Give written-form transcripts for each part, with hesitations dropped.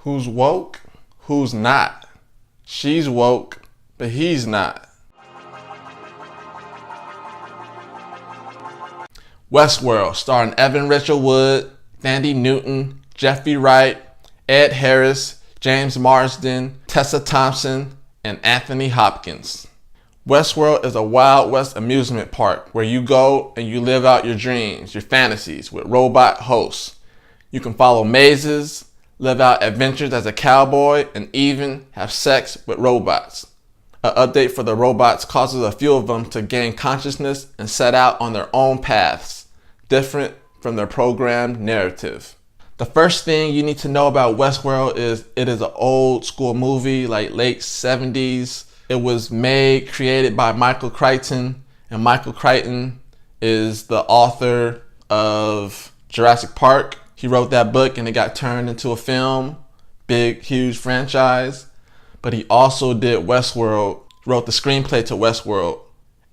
Who's woke? Who's not? She's woke, but he's not. Westworld, starring Evan Rachel Wood, Thandie Newton, Jeffrey Wright, Ed Harris, James Marsden, Tessa Thompson, and Anthony Hopkins. Westworld is a Wild West amusement park where you go and you live out your dreams, your fantasies with robot hosts. You can follow mazes, live out adventures as a cowboy, and even have sex with robots. An update for the robots causes a few of them to gain consciousness and set out on their own paths, different from their programmed narrative. The first thing you need to know about Westworld is it is an old school movie, like late 70s. It was created by Michael Crichton, and Michael Crichton is the author of Jurassic Park. He wrote that book and it got turned into a film, big, huge franchise. But he also did Westworld, wrote the screenplay to Westworld.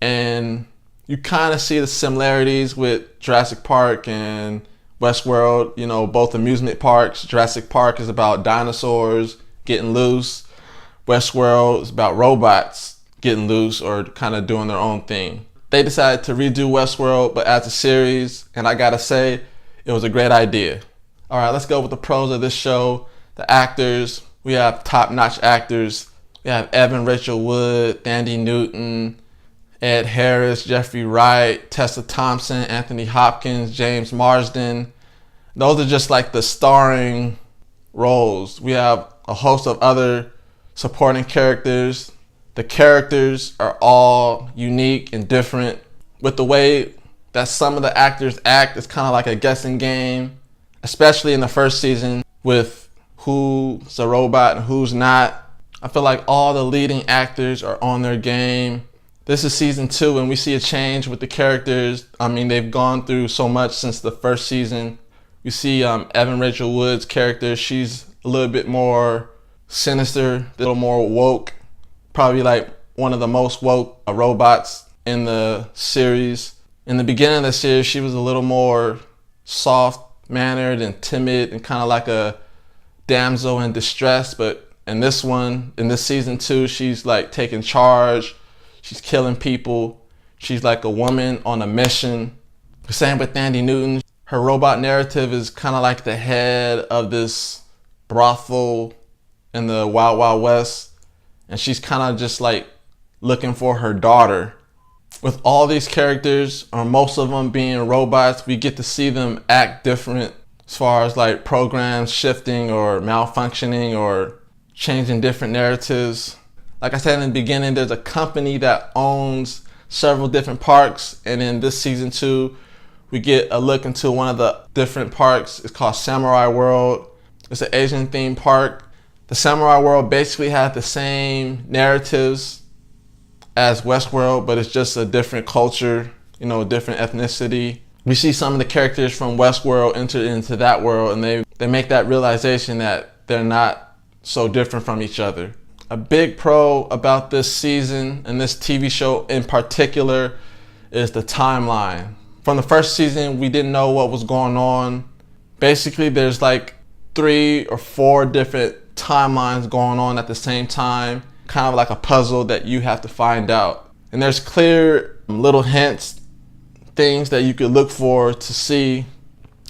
And you kind of see the similarities with Jurassic Park and Westworld, you know, both amusement parks. Jurassic Park is about dinosaurs getting loose. Westworld is about robots getting loose or kind of doing their own thing. They decided to redo Westworld, but as a series, and I gotta say, it was a great idea. All right, let's go with the pros of this show. The actors, we have top-notch actors. We have Evan Rachel Wood, Thandie Newton, Ed Harris, Jeffrey Wright, Tessa Thompson, Anthony Hopkins, James Marsden. Those are just like the starring roles. We have a host of other supporting characters. The characters are all unique and different. With the way that some of the actors act, it's kind of like a guessing game, especially in the first season with who's a robot and who's not. I feel like all the leading actors are on their game. This is season 2 and we see a change with the characters. I mean, they've gone through so much since the first season. You see Evan Rachel Wood's character, she's a little bit more sinister, a little more woke, probably like one of the most woke robots in the series. In the beginning of the series, she was a little more soft-mannered and timid and kind of like a damsel in distress. But in this season 2, she's like taking charge. She's killing people. She's like a woman on a mission. Same with Thandie Newton. Her robot narrative is kind of like the head of this brothel in the Wild Wild West. And she's kind of just like looking for her daughter. With all these characters, or most of them being robots, we get to see them act different as far as like programs shifting or malfunctioning or changing different narratives. Like I said in the beginning, there's a company that owns several different parks, and in this season 2, we get a look into one of the different parks. It's called Samurai World. It's an Asian themed park. The Samurai World basically has the same narratives as Westworld, but it's just a different culture, you know, a different ethnicity. We see some of the characters from Westworld enter into that world, and they make that realization that they're not so different from each other. A big pro about this season and this TV show in particular is the timeline. From the first season, we didn't know what was going on. Basically, there's like 3 or 4 different timelines going on at the same time, kind of like a puzzle that you have to find out. And there's clear little hints, things that you could look for to see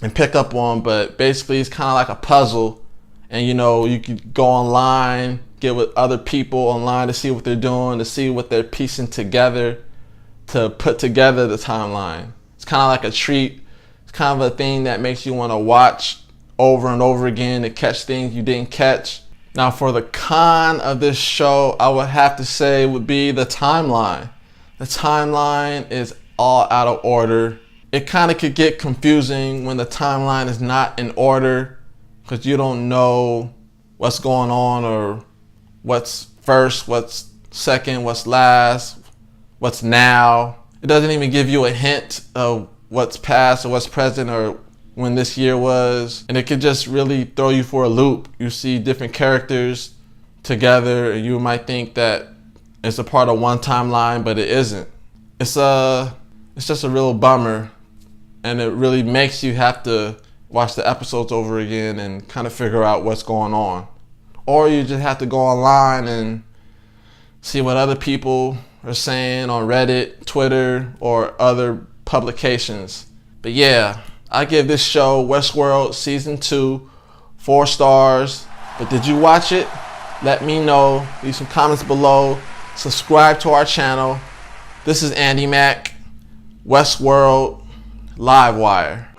and pick up on, but basically it's kind of like a puzzle. And you know, you could go online, get with other people online to see what they're doing, to see what they're piecing together to put together the timeline. It's kind of like a treat. It's kind of a thing that makes you want to watch over and over again to catch things you didn't catch. Now for the con of this show, I would have to say would be the timeline. The timeline is all out of order. It kind of could get confusing when the timeline is not in order because you don't know what's going on or what's first, what's second, what's last, what's now. It doesn't even give you a hint of what's past or what's present or when this year was, and it could just really throw you for a loop. You see different characters together and you might think that it's a part of one timeline, but it isn't. It's just a real bummer, and it really makes you have to watch the episodes over again and kind of figure out what's going on. or you just have to go online and see what other people are saying on Reddit, Twitter, or other publications. But yeah, I give this show, Westworld Season 2, 4 stars. But did you watch it? Let me know. Leave some comments below. Subscribe to our channel. This is Andy Mack, Westworld, Livewire.